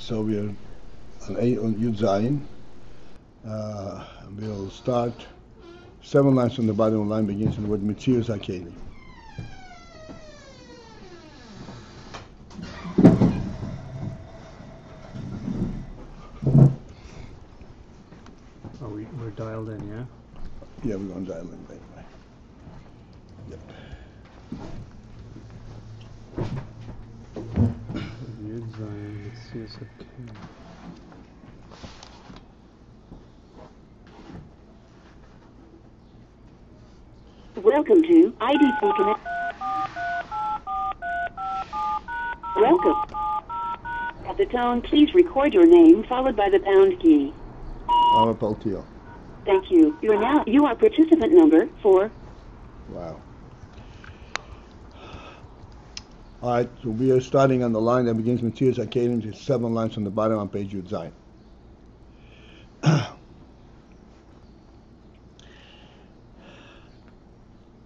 So we're on Yud Zayin. We'll start 7 lines from the bottom of the line, begins with the word metziut hakaylim. We're dialed in, yeah? Yeah, we're going to dial in anyway. Yep. Yud Zayin, metziut hakaylim. Welcome to ID Connect. Welcome. At the tone, please record your name followed by the pound key. I'm a Paltiel. Thank you. You are participant number 4. Wow. All right, so we are starting on the line that begins with metziut hakaylim. It's 7 lines from the bottom on page Yud Zayin.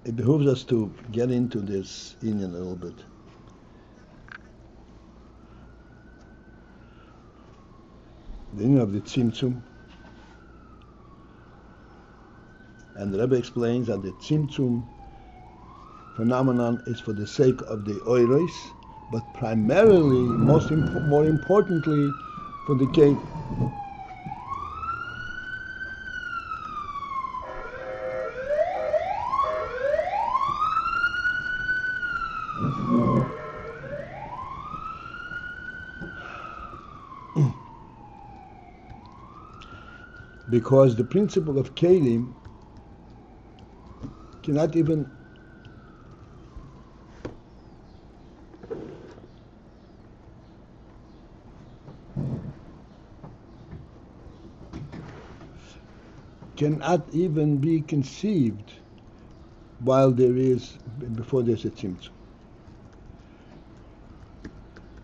It behooves us to get into this Ayin a little bit. The Ayin of the Tzimtzum. And the Rebbe explains that the Tzimtzum phenomenon is for the sake of the ohrot, but primarily, more importantly, for the keilim. Because the principle of keilim cannot even be conceived while before there's a tzimtzum.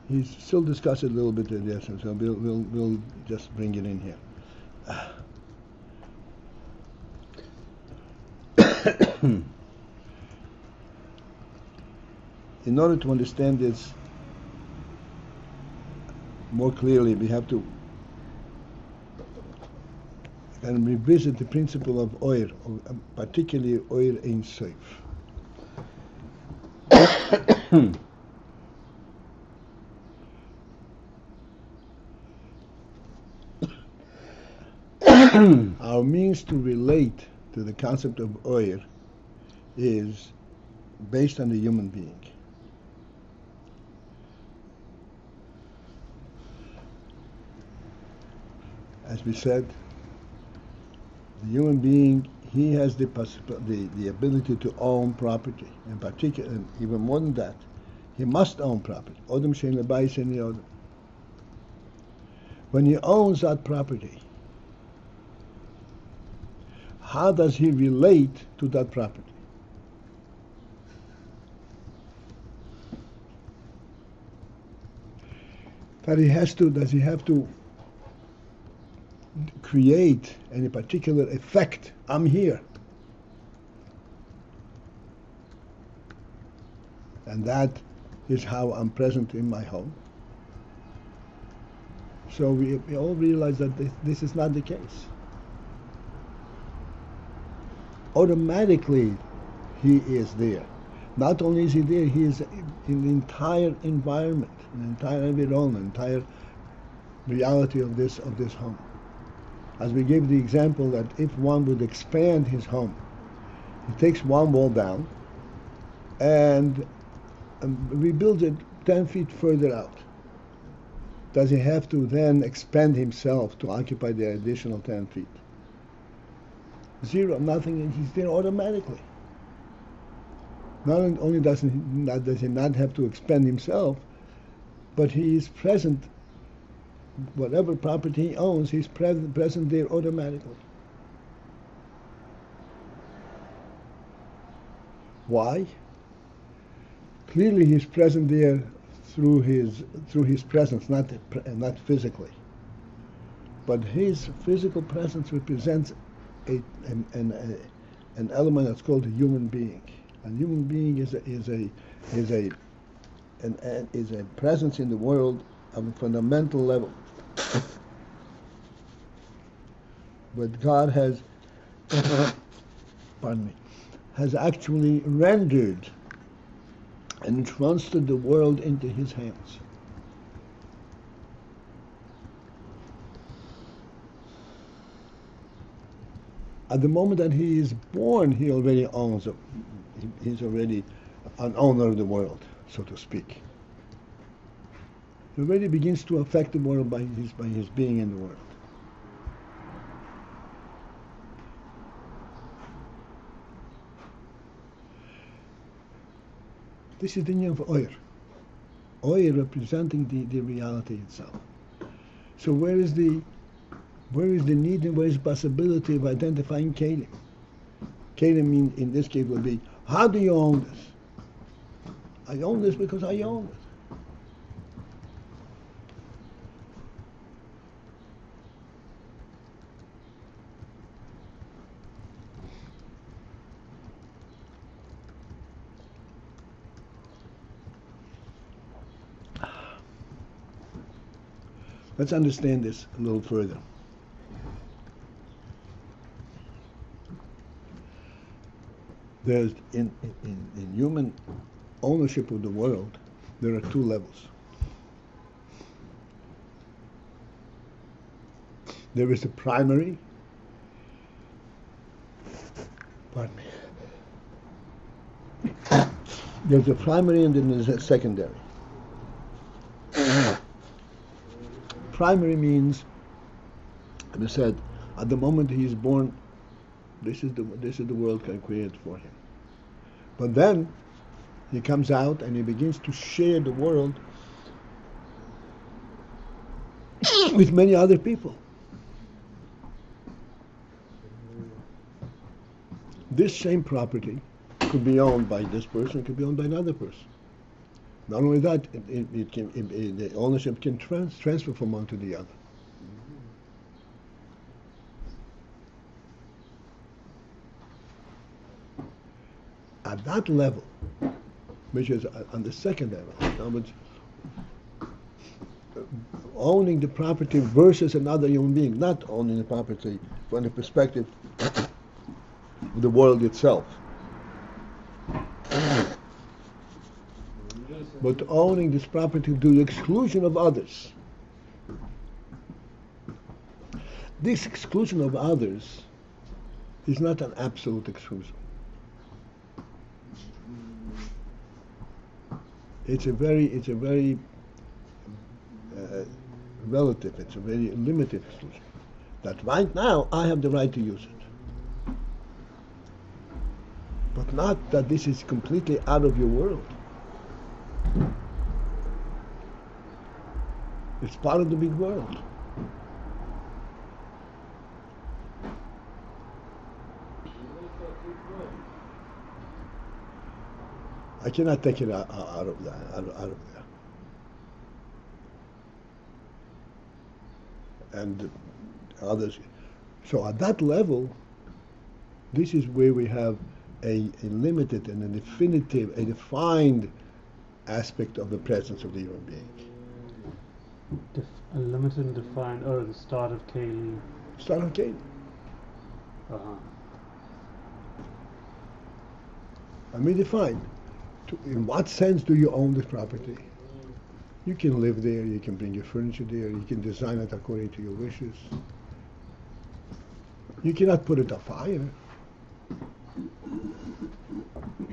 He's still discussing a little bit of this, so we'll just bring it in here. In order to understand this more clearly, we have to revisit the principle of ohr, particularly ohr ein sof. Our means to relate to the concept of ohr is based on the human being. As we said, the human being, he has the ability to own property. In particular, and even more than that, he must own property. Odom shein lebayis en yodom. When he owns that property, how does he relate to that property? Does he have to create any particular effect? I'm here. And that is how I'm present in my home. So we all realize that this is not the case. Automatically, he is there. Not only is he there, he is in the entire environment, the entire environment, the entire reality of this home. As we gave the example that if one would expand his home, he takes one wall down and rebuilds it 10 feet further out. Does he have to then expand himself to occupy the additional 10 feet? Zero, nothing, and he's there automatically. Not only does he not have to expand himself, but he is present. Whatever property he owns, he's present there automatically. Why? Clearly, he's present there through his presence, not physically. But his physical presence represents an element that's called a human being. A human being is a presence in the world of a fundamental level, But God has, pardon me, has actually rendered and entrusted the world into his hands. At the moment that he is born, he already owns it. He's already an owner of the world, so to speak. He already begins to affect the world by his being in the world. This is the name of Oyer. Oyer representing the reality itself. So where is the need and where is the possibility of identifying keilim? Keilim in this case would be, how do you own this? I own this because I own it. Let's understand this a little further. There's in human ownership of the world, there are two levels. There is the primary, pardon me. There's the primary and then there's a secondary. Primary means, as I said, at the moment he is born, this is the world created for him. But then he comes out and he begins to share the world with many other people. This same property could be owned by this person, it could be owned by another person. Not only that, the ownership can transfer from one to the other. At that level, which is on the second level, in other words, owning the property versus another human being, not owning the property from the perspective of the world itself, but owning this property to the exclusion of others. This exclusion of others is not an absolute exclusion. It's a very relative, it's a very limited exclusion. That right now I have the right to use it. But not that this is completely out of your world. It's part of the big world. I cannot take it out of there. And others. So at that level, this is where we have a limited and a definitive, a defined aspect of the presence of the human being. A limited and defined, the start of keilim. Start of keilim. I mean, define. In what sense do you own this property? You can live there, you can bring your furniture there, you can design it according to your wishes. You cannot put it afire.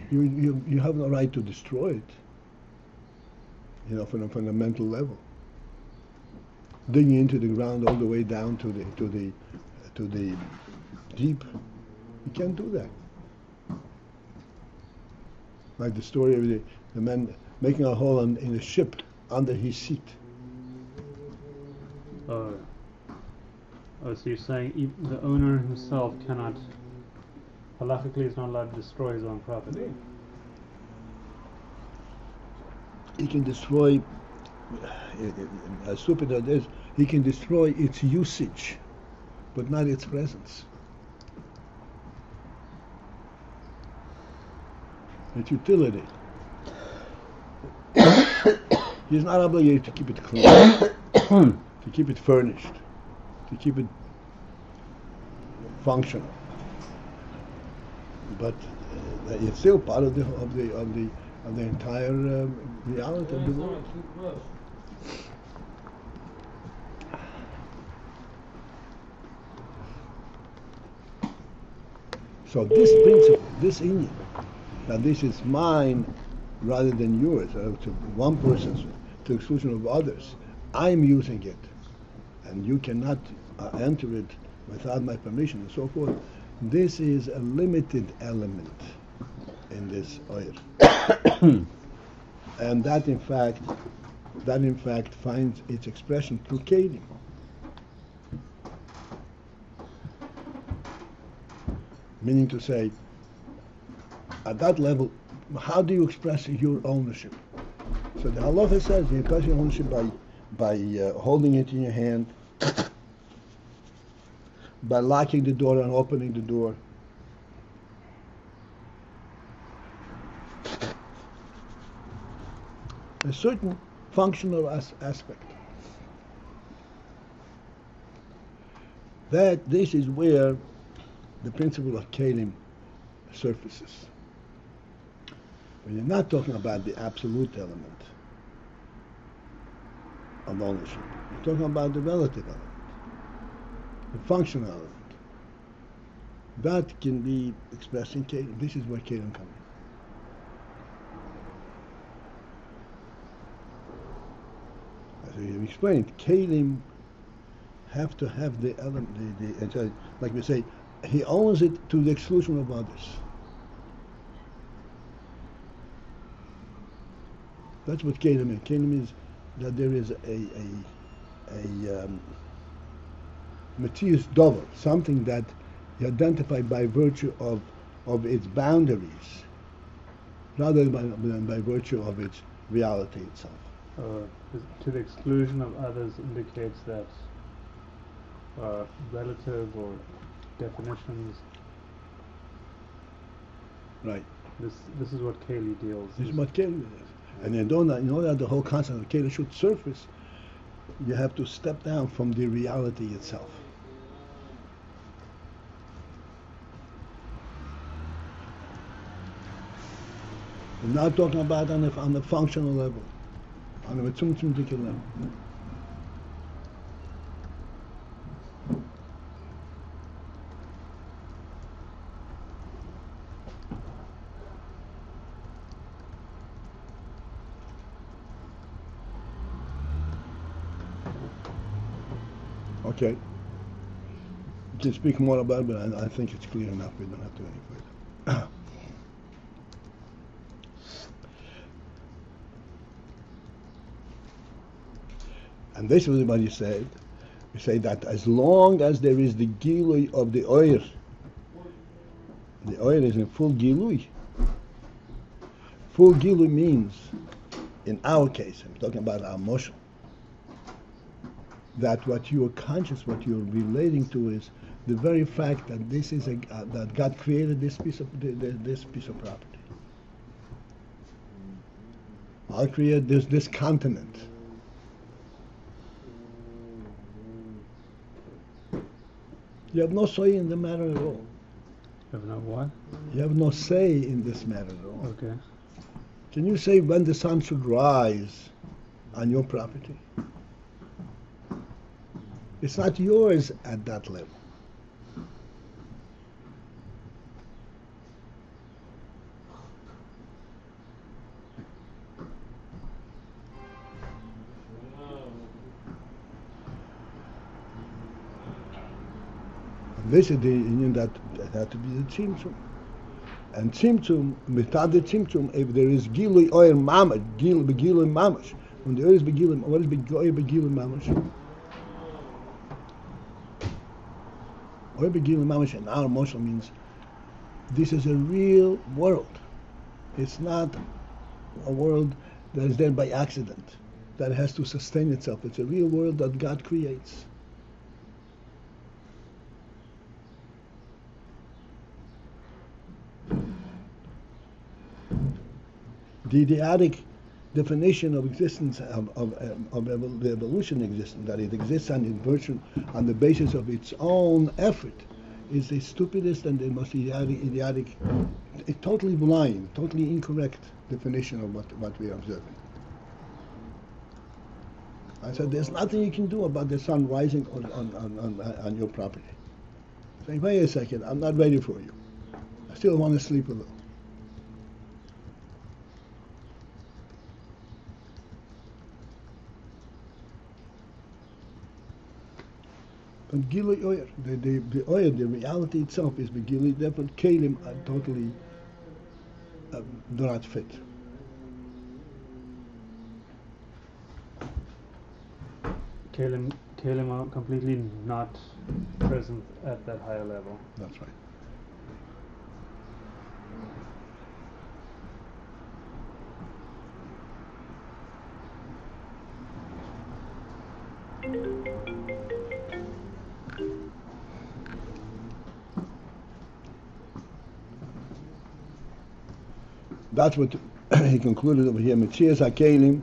You have no right to destroy it. You know, from a fundamental level. Digging into the ground all the way down to the deep, you can't do that. Like the story of the man making a hole in a ship under his seat. So you're saying the owner himself cannot, halakhically is not allowed to destroy his own property? He can destroy, as stupid as it is, he can destroy its usage, but not its presence. Its utility. He's not obligated to keep it clean, to to keep it furnished, to keep it functional. But it's still part of the entire reality of the world. So this principle, this Inyan, that this is mine rather than yours, or to one person's, to the exclusion of others, I'm using it, and you cannot enter it without my permission, and so forth. This is a limited element in this oir, and that in fact finds its expression through keilim. Meaning to say, at that level, how do you express your ownership? So the halacha says you express your ownership by holding it in your hand, by locking the door and opening the door. A certain functional aspect. That this is where the principle of keilim surfaces. When you're not talking about the absolute element of ownership, you're talking about the relative element, the functional element. That can be expressed in keilim. This is where keilim comes in. As we explained, keilim have to have the element, like we say, he owns it to the exclusion of others. That's what keilim is. Keilim is that there is a metziut dover, something that you identify by virtue of its boundaries, rather than by virtue of its reality itself. To the exclusion of others indicates that relative or definitions. Right. This is what keilim deals. This is what keilim is. And in order that the whole concept of keilim should surface, you have to step down from the reality itself. We're not talking about on the functional level, on the Tzimtzum level. Okay. You can speak more about it, but I think it's clear enough. We don't have to go any further. And this is what you said. You say that as long as there is the gilui of the oir is in full gilui. Full gilui means, in our case, I'm talking about our motion, that what you are conscious, what you're relating to is the very fact that this is that God created this piece of property. I created this continent. You have no say in the matter at all. You have no what? You have no say in this matter at all. Okay. Can you say when the sun should rise on your property? It's not yours at that level. And this is the union that had to be the Tzimtzum. And Tzimtzum, without the Tzimtzum, if there is Gilui Oyer Mamash, Gilui Mamash, when there is Begilui, what is Oyer Begilui Mamash? Oyer Begilui Mamash in our emotion means this is a real world. It's not a world that is there by accident, that has to sustain itself. It's a real world that God creates. The idiotic definition of existence the evolution existence, that it exists on its virtue on the basis of its own effort, is the stupidest and the most idiotic, totally blind, totally incorrect definition of what we are observing. I said, there's nothing you can do about the sun rising on your property. Saying, wait a second, I'm not ready for you. I still want to sleep a little. But Gilui Oyer, the Oyer, the reality itself is the Gilui, therefore keilim are totally do not fit. Keilim are completely not present at that higher level. That's right. That's what he concluded over here. Metziut hakaylim,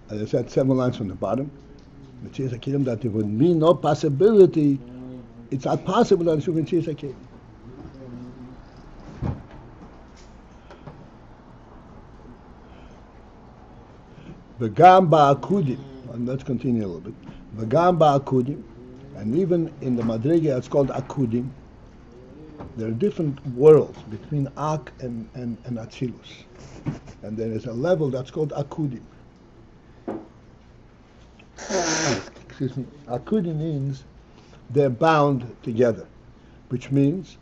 as I said, 7 lines from the bottom. Metziut hakaylim, that there would be no possibility. It's not possible that it should be metziut hakaylim. V'gam ba'akudim, and let's continue a little bit. V'gam ba'akudim, and even in the madrega it's called akudim. There are different worlds between Ak and Atzilus. And there is a level that's called Akudim. Excuse me. Akudim means they're bound together, which means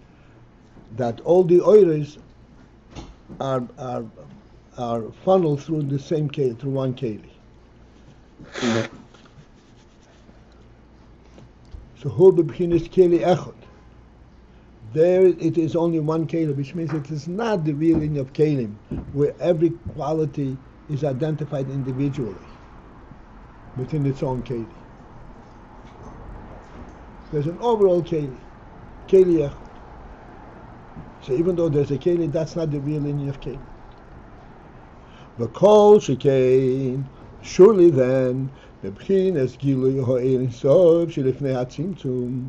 that all the oires are funneled through the same keilim, through one keilim. So hu b'bchinas keilim echad. There it is only one keilim, which means it is not the reeling of keilim, where every quality is identified individually within its own keilim. There's an overall keilim echad. So even though there's a keilim, that's not the real lineage of keilim. V'kol shekain, surely then, b'bchinas gilui ha'ein sof shelifnei hatzimtzum,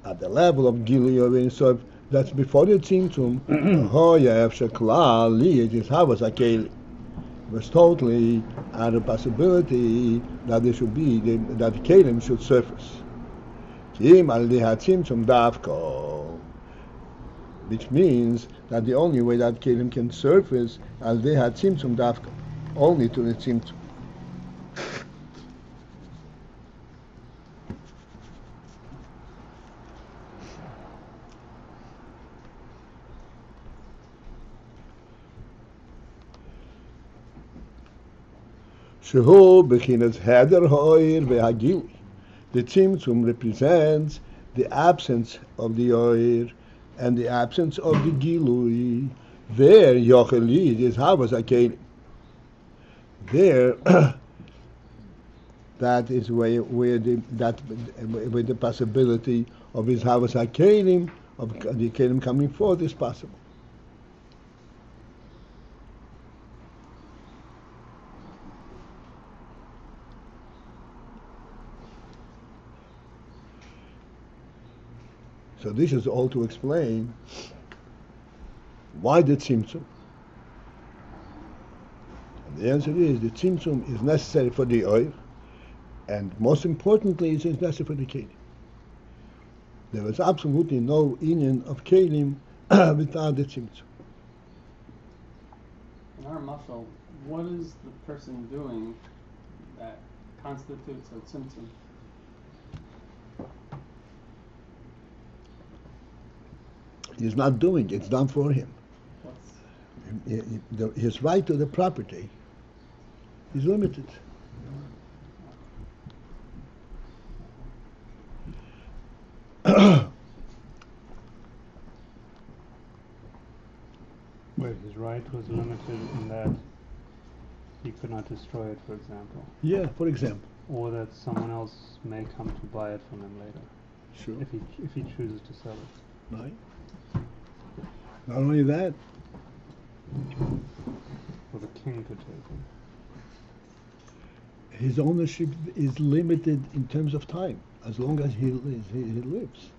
at the level of Gilui Orin, so that's before the Tzimtzum, it was totally out of possibility that there should be, that the keilim should surface. Which means that the only way that keilim can surface, only to the Tzimtzum. Shehu bechinas heder ha'oir ve'hagilui. The Tzimtzum represents the absence of the oir and the absence of the gilui. There, yochelid is havas hakaylim. There, that is where the possibility of his havas hakaylim, of the keilim coming forth, is possible. So this is all to explain why the Tzimtzum. And the answer is the Tzimtzum is necessary for the oil, and most importantly, it is necessary for the keilim. There is absolutely no union of keilim without the Tzimtzum. In our muscle, what is the person doing that constitutes a Tzimtzum? He's not doing it, it's done for him. His right to the property is limited. Wait, his right was limited in that he could not destroy it, for example. Yeah, for example. Or that someone else may come to buy it from him later. Sure. If he chooses to sell it. Right. Not only that, the king to take him. His ownership is limited in terms of time, as long as he lives.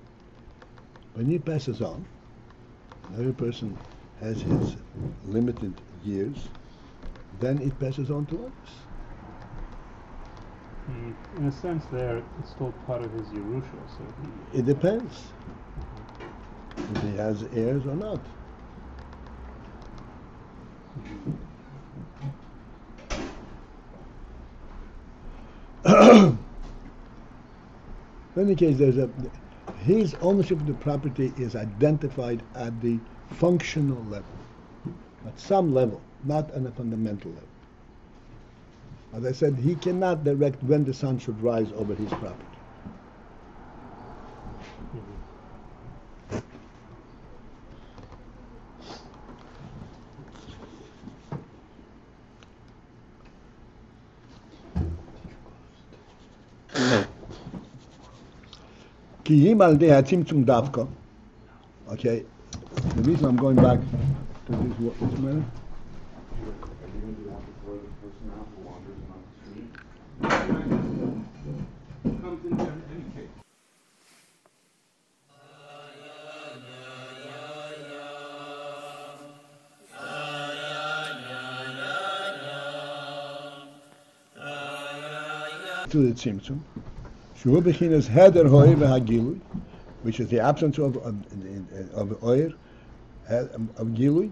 When he passes on, every person has his limited years, then it passes on to others. In a sense, there it's still part of his Yerusha, so It depends if he has heirs or not. In any case, his ownership of the property is identified at the functional level, at some level, not on a fundamental level. As I said, he cannot direct when the sun should rise over his property. Keilim al dei Tzimtzum davka. Okay, the reason I'm going back to this matter. To the Tzimtzum, Shuhu Bechinas Heder Hoir VeHagilui, which is the absence of Oir, of Gilui,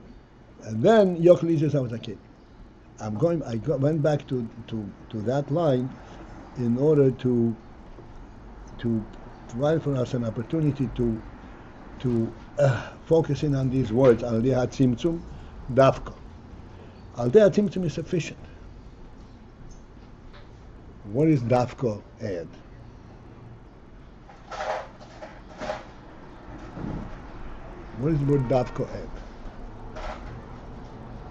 and then Yochel Isis Havzakin. I went back to that line in order to provide for us an opportunity to focus in on these words. Al Dei Tzimtzum Davka. Al Dei Tzimtzum is sufficient. What is Davka add? What is the word Davka add?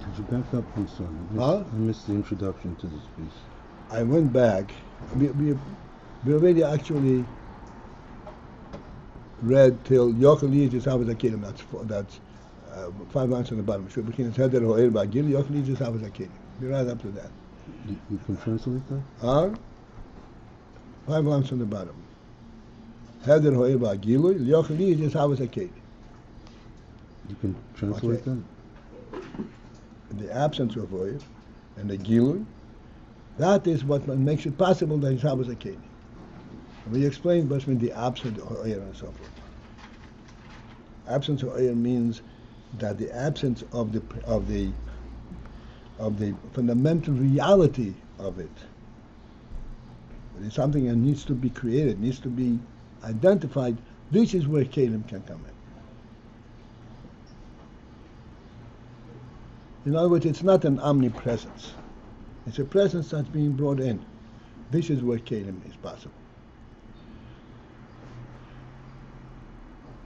Could you back up one second? I missed the introduction to this piece. I went back. We already actually read till Yochel Isis Havzakin. That's 5 lines on the bottom. Shuhu Bechinas Heder Hoir VeHagilui, Yochel Isis Havzakin. We're right up to that. You can translate that? 5 lines on the bottom. Heder Hoir VeHagilui, Yochel Isis Havzakin. You can translate that? The absence of oil and the gilui, that is what makes it possible that he's havas a keilim. We explained between the absence of oil and so forth. Absence of oil means that the absence of the fundamental reality of it. It is something that needs to be created, needs to be identified. This is where keilim can come in. In other words, it's not an omnipresence. It's a presence that's being brought in. This is where keilim is possible.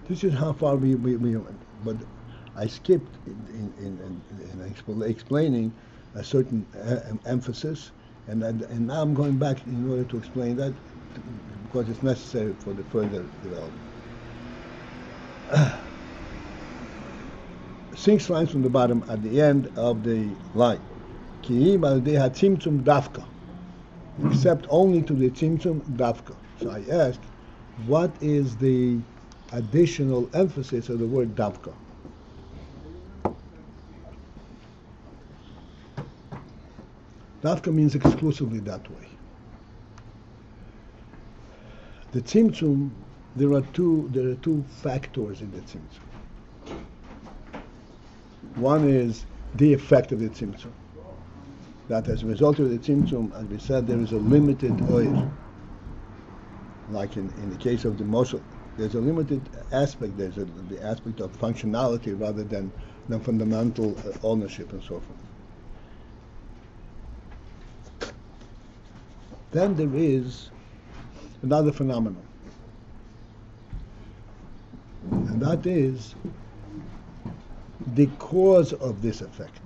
This is how far we went. But I skipped in explaining a certain emphasis, and now I'm going back in order to explain that because it's necessary for the further development. 6 lines from the bottom at the end of the line. Keilim al dei Tzimtzum davka. Except only to the Tzimtzum davka. So I asked, what is the additional emphasis of the word davka? Davka means exclusively that way. The Tzimtzum, there are two factors in the Tzimtzum. One is the effect of the Tzimtzum. That as a result of the Tzimtzum, as we said, there is a limited oil. Like in the case of the Mosul, there's a limited aspect. There's the aspect of functionality rather than fundamental ownership and so forth. Then there is another phenomenon. And that is the cause of this effect,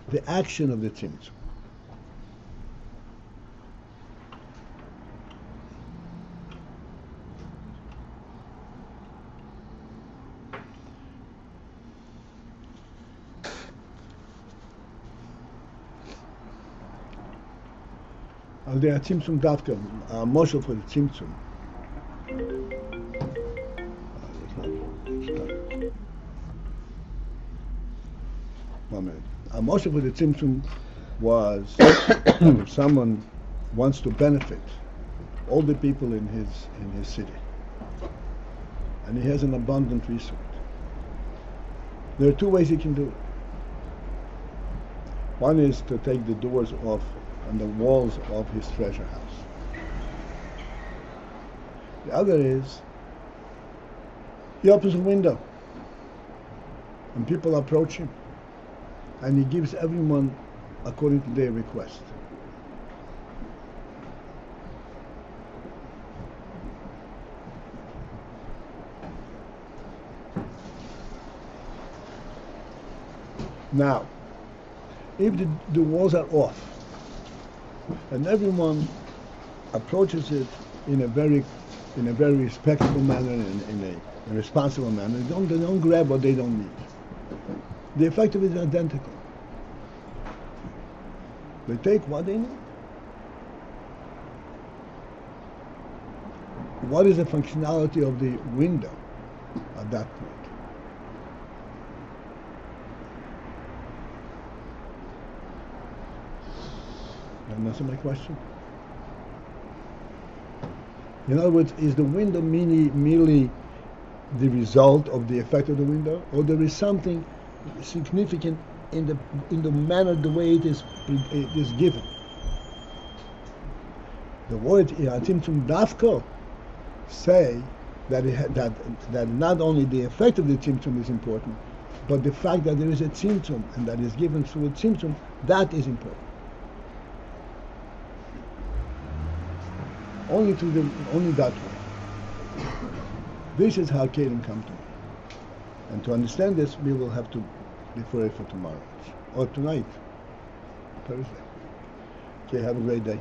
the action of the Tzimtzum. they are Tzimtzum Davka, Moshe for the Tzimtzum. One minute. Moshe for the Tzimtzum was if someone wants to benefit all the people in his city, and he has an abundant resource. There are two ways he can do it. One is to take the doors off and the walls of his treasure house. The other is he opens a window and people approach him and he gives everyone according to their request. Now, if the walls are off and everyone approaches it in a very respectful manner, in a responsible manner, they don't grab what they don't need. The effect of it is identical. They take what they need. What is the functionality of the window at that point? That answer my question? In other words, is the window merely the result of the effect of the window, or there is something significant in the manner, the way it is given? The words Tzimtzum Dafko say that not only the effect of the Tzimtzum is important, but the fact that there is a Tzimtzum and that is given through a Tzimtzum, that is important. Only that way. This is how keilim come to me. And to understand this, we will have to defer it for tomorrow or tonight, Thursday. Okay, have a great day.